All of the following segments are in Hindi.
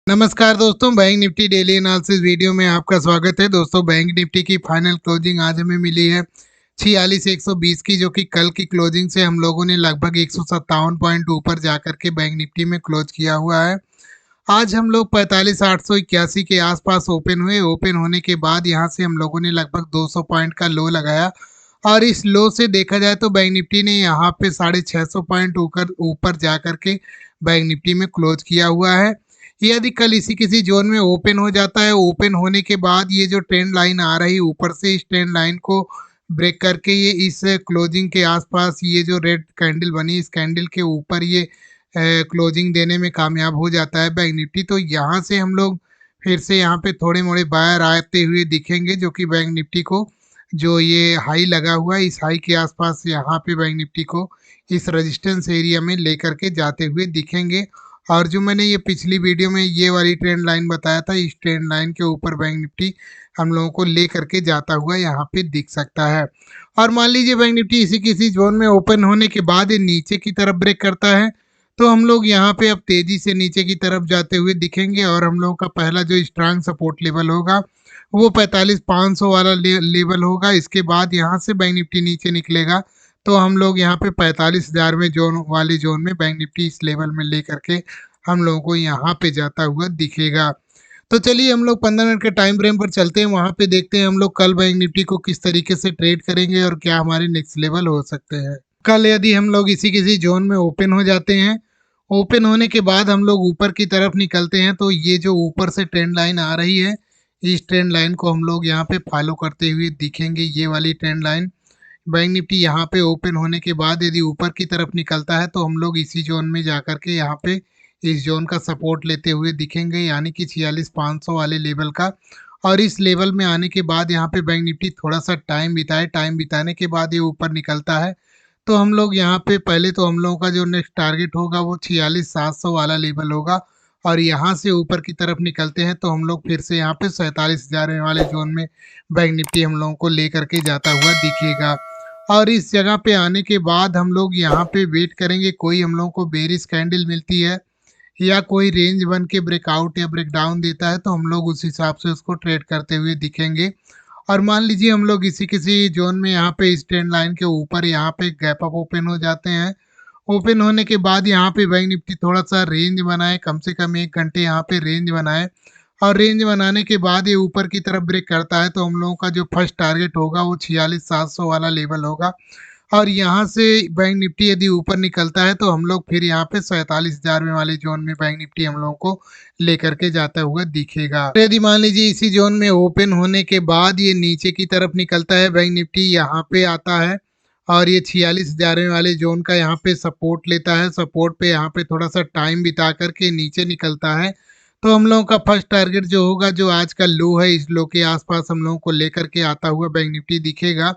नमस्कार दोस्तों, bank Nifty daily analysis video में आपका स्वागत है। दोस्तों, बैंक निफ्टी की फाइनल क्लोजिंग आज हमें मिली है 46,120 की, जो कि कल की क्लोजिंग से हम लोगों ने लगभग 157 पॉइंट ऊपर जाकर के बैंक निफ्टी में क्लोज किया हुआ है। आज हम लोग 45,881 के आसपास ओपन हुए। ओपन होने के बाद यहाँ से हम लोगों ने लगभग 200 पॉइंट का लो लगाया और इस लो से देखा जाए तो बैंक निफ्टी ने यहाँ पे 650 पॉइंट ऊपर ऊपर जा करके बैंक निफ्टी में क्लोज किया हुआ है। यदि कल इसी किसी जोन में ओपन हो जाता है, ओपन होने के बाद ये जो ट्रेंड लाइन आ रही ऊपर से, इस ट्रेंड लाइन को ब्रेक करके ये इस क्लोजिंग के आसपास ये जो रेड कैंडल बनी, इस कैंडल के ऊपर ये क्लोजिंग देने में कामयाब हो जाता है बैंक निफ्टी, तो यहाँ से हम लोग फिर से यहाँ पे थोड़े मोड़े बायर आते हुए दिखेंगे, जो कि बैंक निफ्टी को जो ये हाई लगा हुआ है, इस हाई के आसपास यहाँ पे बैंक निफ्टी को इस रेजिस्टेंस एरिया में लेकर के जाते हुए दिखेंगे। और जो मैंने ये पिछली वीडियो में ये वाली ट्रेंड लाइन बताया था, इस ट्रेंड लाइन के ऊपर बैंक निफ्टी हम लोगों को ले करके जाता हुआ यहाँ पे दिख सकता है। और मान लीजिए बैंक निफ्टी इसी किसी जोन में ओपन होने के बाद ये नीचे की तरफ ब्रेक करता है, तो हम लोग यहाँ पे अब तेजी से नीचे की तरफ जाते हुए दिखेंगे। और हम लोगों का पहला जो स्ट्रांग सपोर्ट लेवल होगा वो 45,500 वाला लेवल होगा। इसके बाद यहाँ से बैंक निफ्टी नीचे निकलेगा तो हम लोग यहाँ पे 45,000 में जोन में बैंक निफ्टी इस लेवल में ले करके हम लोगों को यहाँ पे जाता हुआ दिखेगा। तो चलिए हम लोग 15 मिनट के टाइम फ्रेम पर चलते हैं, वहाँ पे देखते हैं हम लोग कल बैंक निफ्टी को किस तरीके से ट्रेड करेंगे और क्या हमारे नेक्स्ट लेवल हो सकते हैं। कल यदि हम लोग इसी किसी जोन में ओपन हो जाते हैं, ओपन होने के बाद हम लोग ऊपर की तरफ निकलते हैं, तो ये जो ऊपर से ट्रेंड लाइन आ रही है, इस ट्रेंड लाइन को हम लोग यहाँ पे फॉलो करते हुए दिखेंगे। ये वाली ट्रेंड लाइन बैंक निफ्टी यहाँ पे ओपन होने के बाद यदि ऊपर की तरफ निकलता है तो हम लोग इसी जोन में जाकर के यहाँ पे इस जोन का सपोर्ट लेते हुए दिखेंगे, यानी कि 46,500 वाले लेवल का। और इस लेवल में आने के बाद यहाँ पे बैंक निफ्टी थोड़ा सा टाइम बिताए, टाइम बिताने के बाद ये ऊपर निकलता है तो हम लोग यहाँ पे पहले तो हम लोगों का जो नेक्स्ट टारगेट होगा वो 46,700 वाला लेवल होगा। और यहाँ से ऊपर की तरफ निकलते हैं तो हम लोग फिर से यहाँ पे 47,000 वाले जोन में बैंक निफ्टी हम लोगों को ले करके जाता हुआ दिखेगा। और इस जगह पे आने के बाद हम लोग यहाँ पे वेट करेंगे, कोई हम लोगों को बेरिश कैंडल मिलती है या कोई रेंज बन के ब्रेकआउट या ब्रेकडाउन देता है तो हम लोग उस हिसाब से उसको ट्रेड करते हुए दिखेंगे। और मान लीजिए हम लोग इसी किसी जोन में यहाँ पे इस ट्रेंड लाइन के ऊपर यहाँ पे गैप अप ओपन हो जाते हैं। ओपन होने के बाद यहाँ पे बैंक निफ्टी थोड़ा सा रेंज बनाए, कम से कम 1 घंटे यहाँ पे रेंज बनाए। और रेंज बनाने के बाद ये ऊपर की तरफ ब्रेक करता है तो हम लोगों का जो फर्स्ट टारगेट होगा वो 46,700 वाला लेवल होगा। और यहाँ से बैंक निफ्टी यदि ऊपर निकलता है तो हम लोग फिर यहाँ पे 47,000 वाले जोन में बैंक निफ्टी हम लोगों को लेकर के जाता हुआ दिखेगा। तो यदि मान लीजिए इसी जोन में ओपन होने के बाद ये नीचे की तरफ निकलता है, बैंक निफ्टी यहाँ पे आता है और ये 46,000 वाले जोन का यहाँ पे सपोर्ट लेता है। सपोर्ट पे यहाँ पे थोड़ा सा टाइम बिता करके नीचे निकलता है तो हम लोगों का फर्स्ट टारगेट जो होगा, जो आज का लो है, इस लो के आसपास हम लोगों को लेकर के आता हुआ बैंक निफ्टी दिखेगा।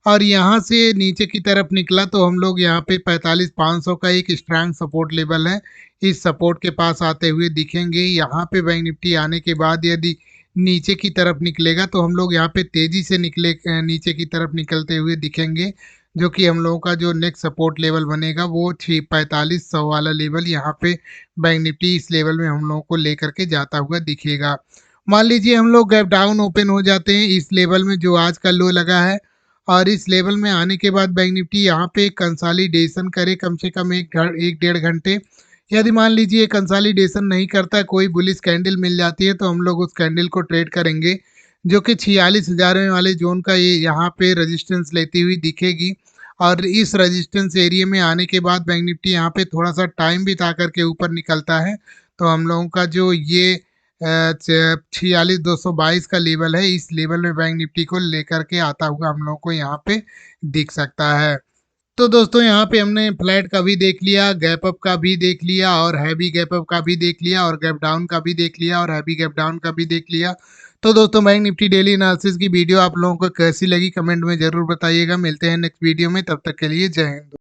और यहाँ से नीचे की तरफ निकला तो हम लोग यहाँ पे 45,500 का एक स्ट्रांग सपोर्ट लेवल है, इस सपोर्ट के पास आते हुए दिखेंगे। यहाँ पे बैंक निफ्टी आने के बाद यदि नीचे की तरफ निकलेगा तो हम लोग यहाँ पे तेज़ी से नीचे की तरफ निकलते हुए दिखेंगे, जो कि हम लोगों का जो नेक्स्ट सपोर्ट लेवल बनेगा वो 45,100 वाला लेवल, यहाँ पे बैंक निफ्टी इस लेवल में हम लोगों को लेकर के जाता हुआ दिखेगा। मान लीजिए हम लोग गैप डाउन ओपन हो जाते हैं इस लेवल में जो आज का लो लगा है, और इस लेवल में आने के बाद बैंक निफ्टी यहाँ पे कंसोलिडेशन करे कम से कम 1-1.5 घंटे। यदि मान लीजिए कंसोलिडेशन नहीं करता, कोई बुलिश कैंडल मिल जाती है तो हम लोग उस कैंडल को ट्रेड करेंगे, जो कि 46,000 वाले जोन का ये यहाँ पे रेजिस्टेंस लेती हुई दिखेगी। और इस रेजिस्टेंस एरिया में आने के बाद बैंक निफ्टी यहाँ पे थोड़ा सा टाइम बिता करके ऊपर निकलता है तो हम लोगों का जो ये 46,222 का लेवल है, इस लेवल में बैंक निफ्टी को लेकर के आता हुआ हम लोगों को यहाँ पे दिख सकता है। तो दोस्तों, यहाँ पे हमने फ्लैट का भी देख लिया, गैप अप का भी देख लिया और हैवी गैप अप का भी देख लिया और गैप डाउन का भी देख लिया और हैवी गैप डाउन का भी देख लिया। तो दोस्तों, बैंक निफ्टी डेली एनालिसिस की वीडियो आप लोगों को कैसी लगी कमेंट में ज़रूर बताइएगा। मिलते हैं नेक्स्ट वीडियो में, तब तक के लिए जय हिंद।